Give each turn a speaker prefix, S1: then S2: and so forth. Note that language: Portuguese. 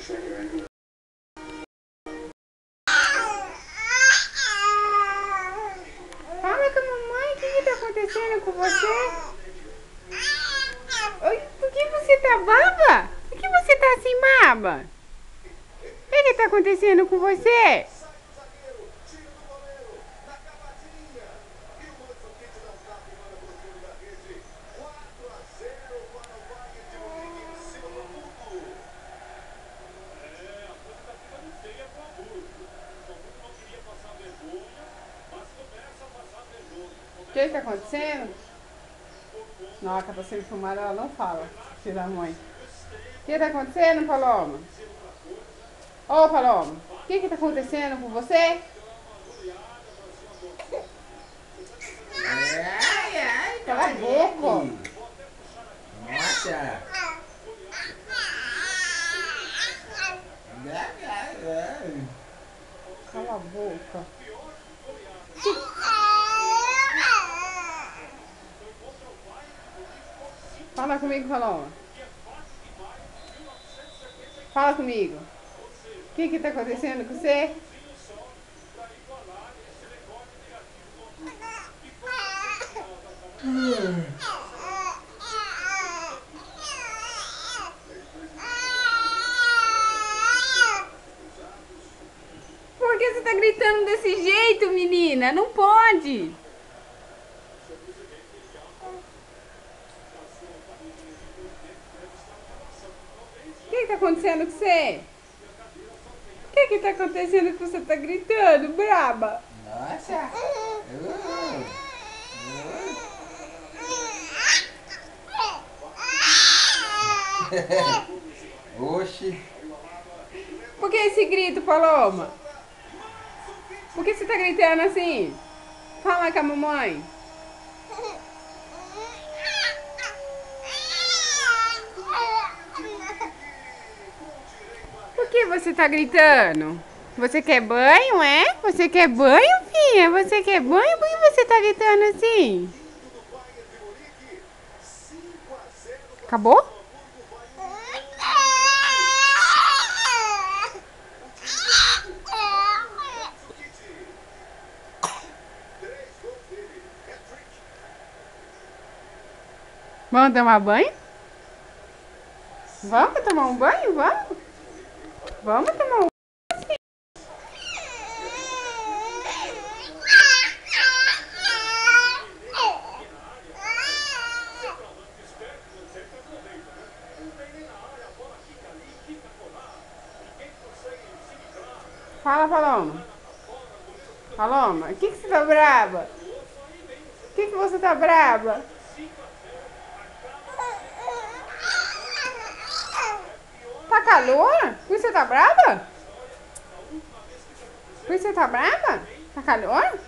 S1: Fala com a mamãe, o que tá acontecendo com você? Oi, por que você tá baba? Por que você tá assim, baba? O que tá acontecendo com você? O que tá acontecendo? Não, tá sendo filmada, ela não fala, filha da mãe. O que tá acontecendo, Paloma? Ô, Paloma, o que tá acontecendo com você?
S2: Ai, ai,
S1: Cala a boca.
S2: Nossa.
S1: Cala a boca. Fala comigo, Paloma. Fala comigo. O que tá acontecendo com você? Por que você tá gritando desse jeito, menina? Não pode. O que tá acontecendo com você? O que tá acontecendo que você tá gritando, braba?
S2: Nossa. Oxi.
S1: Por que esse grito, Paloma? Por que você tá gritando assim? Fala com a mamãe. Por que você tá gritando? Você quer banho, é? Você quer banho, filha? Você quer banho? Por que você tá gritando assim? Acabou? Vamos tomar banho? Vamos tomar um banho? Vamos? Vamos tomar um banho? Fala, Paloma. Paloma, o que você tá braba? O que você tá braba? Tá calor? Por que você tá braba? Por que você tá braba? Tá calor?